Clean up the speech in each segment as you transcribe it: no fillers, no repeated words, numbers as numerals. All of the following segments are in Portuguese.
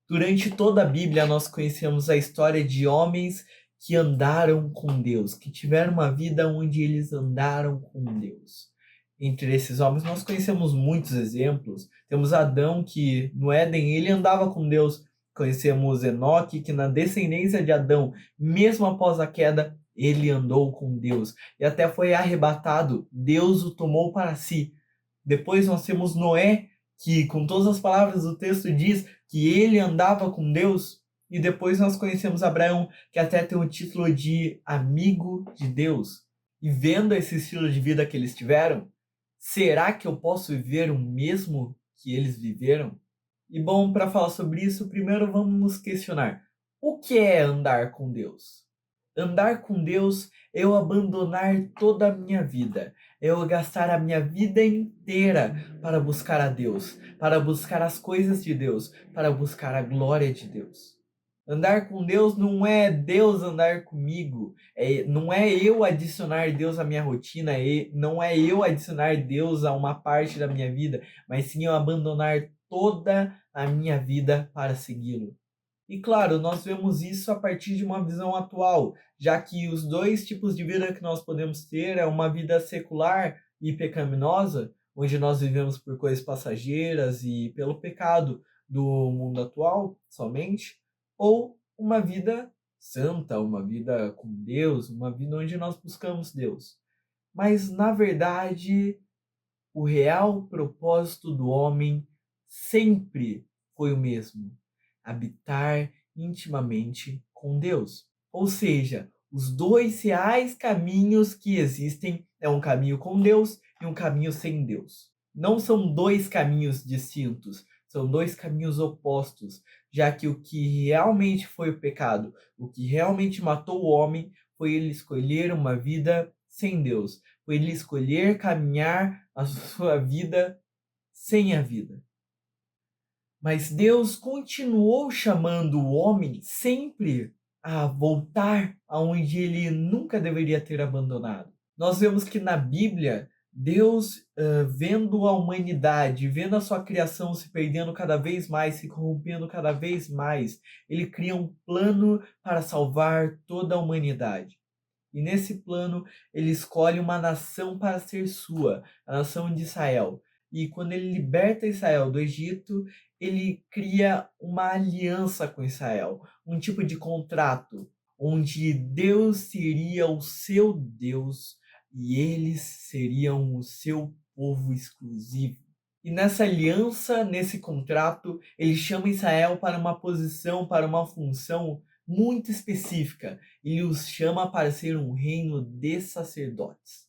Durante toda a Bíblia, nós conhecemos a história de homens que andaram com Deus, que tiveram uma vida onde eles andaram com Deus. Entre esses homens, nós conhecemos muitos exemplos. Temos Adão, que no Éden ele andava com Deus. Conhecemos Enoque, que na descendência de Adão, mesmo após a queda, ele andou com Deus. E até foi arrebatado. Deus o tomou para si. Depois nós temos Noé, que com todas as palavras do texto diz que ele andava com Deus. E depois nós conhecemos Abraão, que até tem o título de amigo de Deus. E vendo esse estilo de vida que eles tiveram, será que eu posso viver o mesmo que eles viveram? E bom, para falar sobre isso, primeiro vamos nos questionar: o que é andar com Deus? Andar com Deus é eu abandonar toda a minha vida, é eu gastar a minha vida inteira para buscar a Deus, para buscar as coisas de Deus, para buscar a glória de Deus. Andar com Deus não é Deus andar comigo, não é eu adicionar Deus à minha rotina, não é eu adicionar Deus a uma parte da minha vida, mas sim eu abandonar toda a minha vida para segui-lo. E claro, nós vemos isso a partir de uma visão atual, já que os dois tipos de vida que nós podemos ter é uma vida secular e pecaminosa, onde nós vivemos por coisas passageiras e pelo pecado do mundo atual somente, ou uma vida santa, uma vida com Deus, uma vida onde nós buscamos Deus. Mas na verdade, o real propósito do homem sempre foi o mesmo: habitar intimamente com Deus. Ou seja, os dois reais caminhos que existem é um caminho com Deus e um caminho sem Deus. Não são dois caminhos distintos, são dois caminhos opostos, já que o que realmente foi o pecado, o que realmente matou o homem, foi ele escolher uma vida sem Deus, foi ele escolher caminhar a sua vida sem a vida. Mas Deus continuou chamando o homem sempre a voltar aonde ele nunca deveria ter abandonado. Nós vemos que na Bíblia, Deus, vendo a humanidade, vendo a sua criação se perdendo cada vez mais, se corrompendo cada vez mais, ele cria um plano para salvar toda a humanidade. E nesse plano, ele escolhe uma nação para ser sua, a nação de Israel. E quando ele liberta Israel do Egito, ele cria uma aliança com Israel, um tipo de contrato, onde Deus seria o seu Deus e eles seriam o seu povo exclusivo. E nessa aliança, nesse contrato, ele chama Israel para uma posição, para uma função muito específica. Ele os chama para ser um reino de sacerdotes.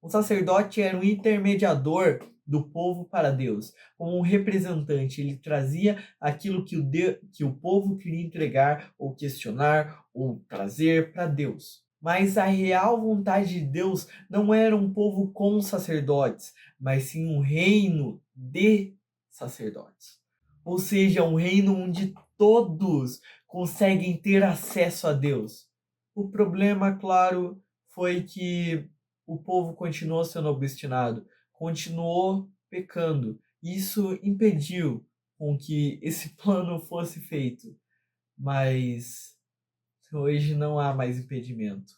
O sacerdote era um intermediador do povo para Deus. Como um representante, ele trazia aquilo que o povo queria entregar, ou questionar, ou trazer para Deus. Mas a real vontade de Deus não era um povo com sacerdotes, mas sim um reino de sacerdotes. Ou seja, um reino onde todos conseguem ter acesso a Deus. O problema, claro, foi que o povo continuou sendo obstinado, continuou pecando. Isso impediu com que esse plano fosse feito. Mas hoje não há mais impedimento,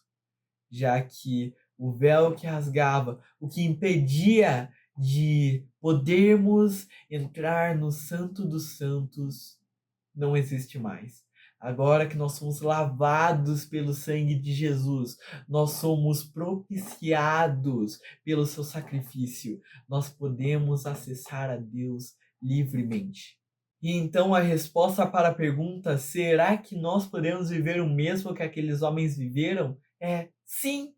já que o véu que rasgava, o que impedia de podermos entrar no Santo dos Santos, não existe mais. Agora que nós somos lavados pelo sangue de Jesus, nós somos propiciados pelo seu sacrifício, nós podemos acessar a Deus livremente. E então a resposta para a pergunta: será que nós podemos viver o mesmo que aqueles homens viveram? É sim,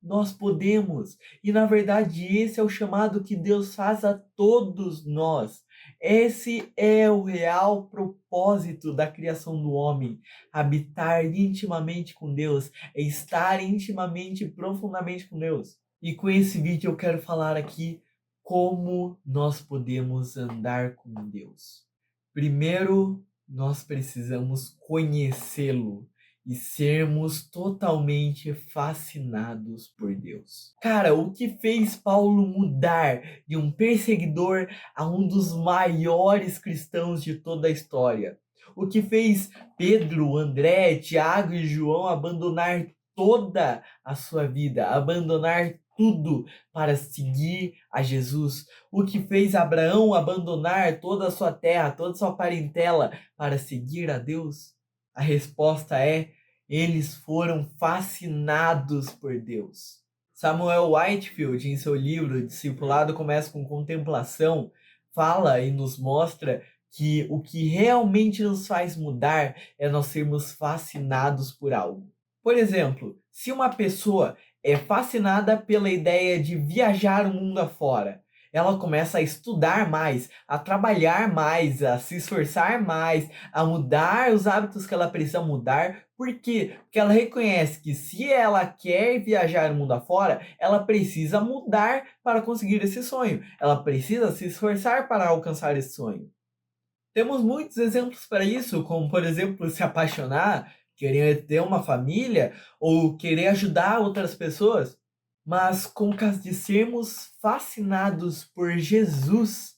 nós podemos. E na verdade, esse é o chamado que Deus faz a todos nós. Esse é o real propósito da criação do homem: habitar intimamente com Deus, é estar intimamente e profundamente com Deus. E com esse vídeo eu quero falar aqui como nós podemos andar com Deus. Primeiro, nós precisamos conhecê-lo e sermos totalmente fascinados por Deus. Cara, o que fez Paulo mudar de um perseguidor a um dos maiores cristãos de toda a história? O que fez Pedro, André, Tiago e João abandonar toda a sua vida, abandonar tudo para seguir a Jesus. O que fez Abraão abandonar toda a sua terra, toda a sua parentela para seguir a Deus? A resposta é: eles foram fascinados por Deus. Samuel Whitefield, em seu livro Discipulado Começa com Contemplação, fala e nos mostra que o que realmente nos faz mudar é nós sermos fascinados por algo. Por exemplo, se uma pessoa é fascinada pela ideia de viajar o mundo afora, ela começa a estudar mais, a trabalhar mais, a se esforçar mais, a mudar os hábitos que ela precisa mudar. Por quê? Porque ela reconhece que se ela quer viajar o mundo afora, ela precisa mudar para conseguir esse sonho. Ela precisa se esforçar para alcançar esse sonho. Temos muitos exemplos para isso, como por exemplo, se apaixonar, querer ter uma família ou querer ajudar outras pessoas. Mas com o caso de sermos fascinados por Jesus,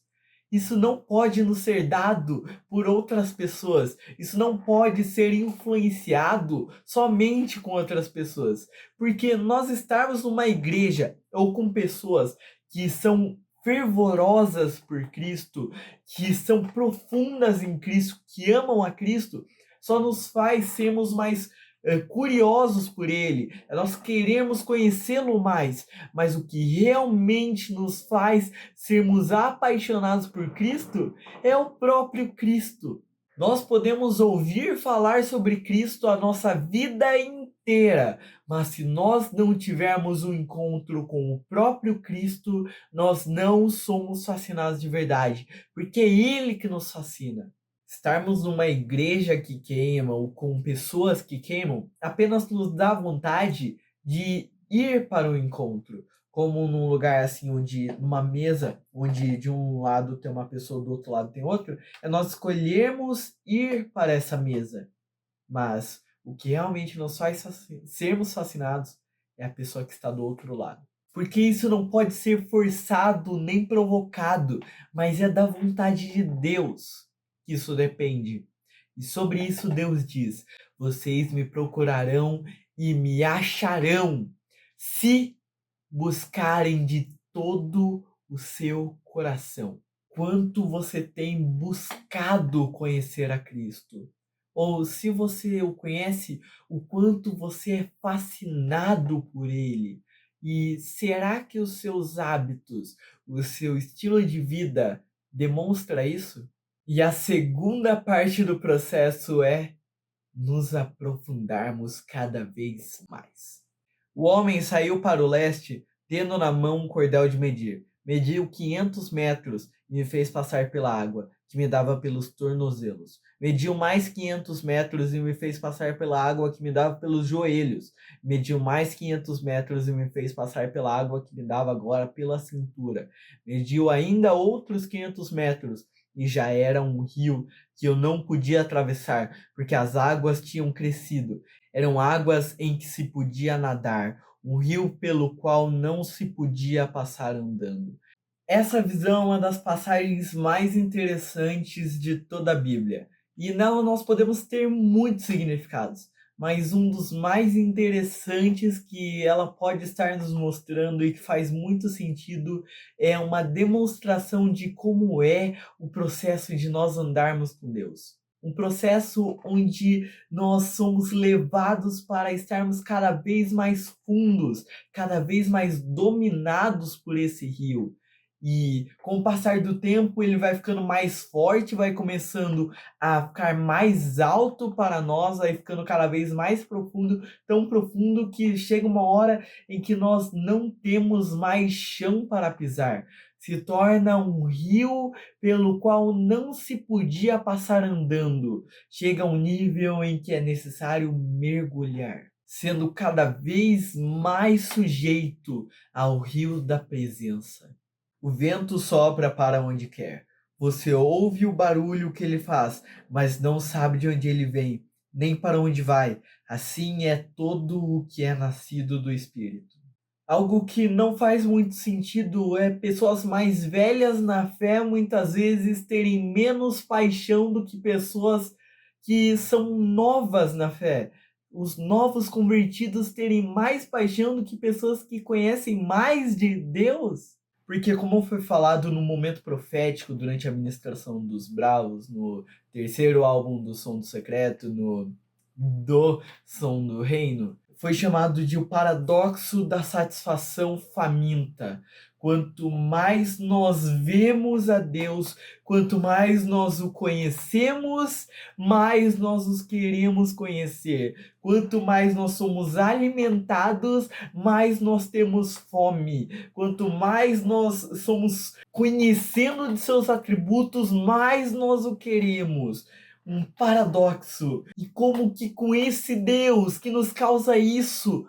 isso não pode nos ser dado por outras pessoas. Isso não pode ser influenciado somente com outras pessoas. Porque nós estarmos numa igreja ou com pessoas que são fervorosas por Cristo, que são profundas em Cristo, que amam a Cristo, só nos faz sermos mais curiosos por Ele. Nós queremos conhecê-lo mais, mas o que realmente nos faz sermos apaixonados por Cristo é o próprio Cristo. Nós podemos ouvir falar sobre Cristo a nossa vida inteira, mas se nós não tivermos um encontro com o próprio Cristo, nós não somos fascinados de verdade, porque é Ele que nos fascina. Estarmos numa igreja que queima ou com pessoas que queimam apenas nos dá vontade de ir para o encontro, como num lugar assim, onde numa mesa, onde de um lado tem uma pessoa, do outro lado tem outra, é nós escolhermos ir para essa mesa. Mas o que realmente nos faz sermos fascinados é a pessoa que está do outro lado. Porque isso não pode ser forçado nem provocado, mas é da vontade de Deus que isso depende. E sobre isso Deus diz: vocês me procurarão e me acharão se buscarem de todo o seu coração. Quanto você tem buscado conhecer a Cristo? Ou se você o conhece, o quanto você é fascinado por ele? E será que os seus hábitos, o seu estilo de vida demonstra isso? E a segunda parte do processo é nos aprofundarmos cada vez mais. O homem saiu para o leste, tendo na mão um cordel de medir. Mediu 500 metros e me fez passar pela água, que me dava pelos tornozelos. Mediu mais 500 metros e me fez passar pela água, que me dava pelos joelhos. Mediu mais 500 metros e me fez passar pela água, que me dava agora pela cintura. Mediu ainda outros 500 metros e já era um rio que eu não podia atravessar, porque as águas tinham crescido. Eram águas em que se podia nadar, um rio pelo qual não se podia passar andando. Essa visão é uma das passagens mais interessantes de toda a Bíblia. E nela nós podemos ter muitos significados, mas um dos mais interessantes que ela pode estar nos mostrando e que faz muito sentido é uma demonstração de como é o processo de nós andarmos com Deus. Um processo onde nós somos levados para estarmos cada vez mais fundos, cada vez mais dominados por esse rio. E com o passar do tempo ele vai ficando mais forte, vai começando a ficar mais alto para nós, vai ficando cada vez mais profundo, tão profundo que chega uma hora em que nós não temos mais chão para pisar. Se torna um rio pelo qual não se podia passar andando. Chega a um nível em que é necessário mergulhar, sendo cada vez mais sujeito ao rio da presença. O vento sopra para onde quer. Você ouve o barulho que ele faz, mas não sabe de onde ele vem, nem para onde vai. Assim é todo o que é nascido do Espírito. Algo que não faz muito sentido é pessoas mais velhas na fé muitas vezes terem menos paixão do que pessoas que são novas na fé. Os novos convertidos terem mais paixão do que pessoas que conhecem mais de Deus. Porque, como foi falado no momento profético durante a ministração dos Bravos, no terceiro álbum do Som do Secreto, no do Som do Reino, foi chamado de o paradoxo da satisfação faminta. Quanto mais nós vemos a Deus, quanto mais nós o conhecemos, mais nós os queremos conhecer. Quanto mais nós somos alimentados, mais nós temos fome. Quanto mais nós somos conhecendo de seus atributos, mais nós o queremos. Um paradoxo. E como que com esse Deus que nos causa isso,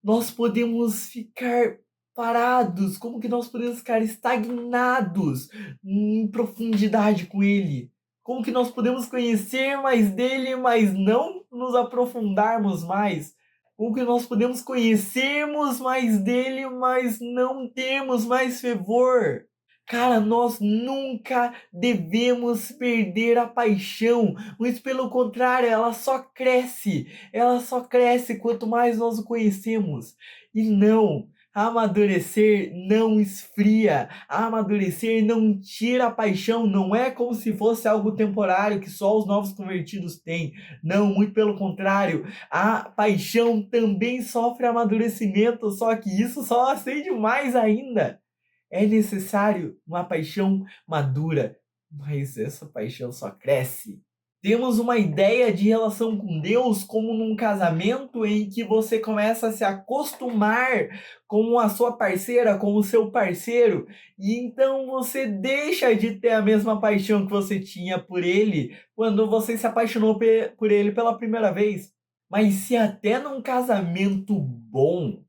nós podemos ficar parados? Como que nós podemos ficar estagnados em profundidade com Ele? Como que nós podemos conhecer mais dele, mas não nos aprofundarmos mais? Como que nós podemos conhecermos mais dele, mas não temos mais fervor? Cara, nós nunca devemos perder a paixão, mas pelo contrário, ela só cresce quanto mais nós o conhecemos. E não, amadurecer não esfria, amadurecer não tira a paixão, não é como se fosse algo temporário que só os novos convertidos têm. Não, muito pelo contrário, a paixão também sofre amadurecimento, só que isso só acende mais ainda. É necessário uma paixão madura, mas essa paixão só cresce. Temos uma ideia de relação com Deus como num casamento em que você começa a se acostumar com a sua parceira, com o seu parceiro, e então você deixa de ter a mesma paixão que você tinha por ele quando você se apaixonou por ele pela primeira vez. Mas se até num casamento bom,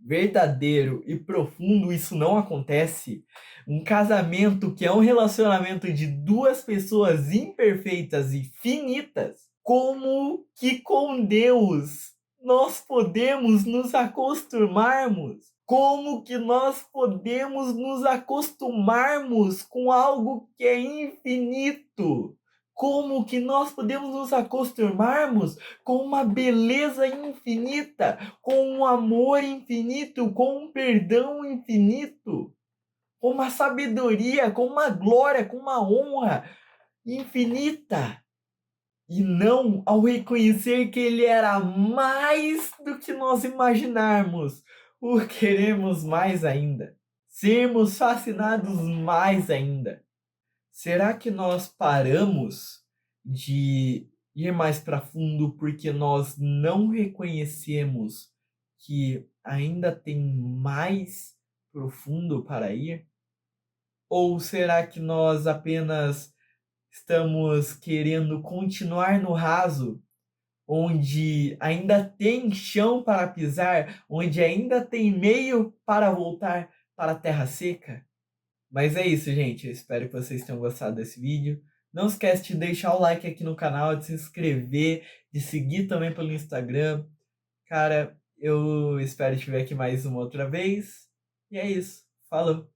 verdadeiro e profundo isso não acontece, um casamento que é um relacionamento de duas pessoas imperfeitas e finitas, como que com Deus nós podemos nos acostumarmos? Como que nós podemos nos acostumarmos com algo que é infinito? Como que nós podemos nos acostumarmos com uma beleza infinita, com um amor infinito, com um perdão infinito, com uma sabedoria, com uma glória, com uma honra infinita? E não ao reconhecer que ele era mais do que nós imaginarmos, o queremos mais ainda, sermos fascinados mais ainda. Será que nós paramos de ir mais para fundo porque nós não reconhecemos que ainda tem mais profundo para ir? Ou será que nós apenas estamos querendo continuar no raso, onde ainda tem chão para pisar, onde ainda tem meio para voltar para a terra seca? Mas é isso, gente. Eu espero que vocês tenham gostado desse vídeo. Não esquece de deixar o like aqui no canal, de se inscrever, de seguir também pelo Instagram. Cara, eu espero te ver aqui mais uma outra vez. E é isso. Falou!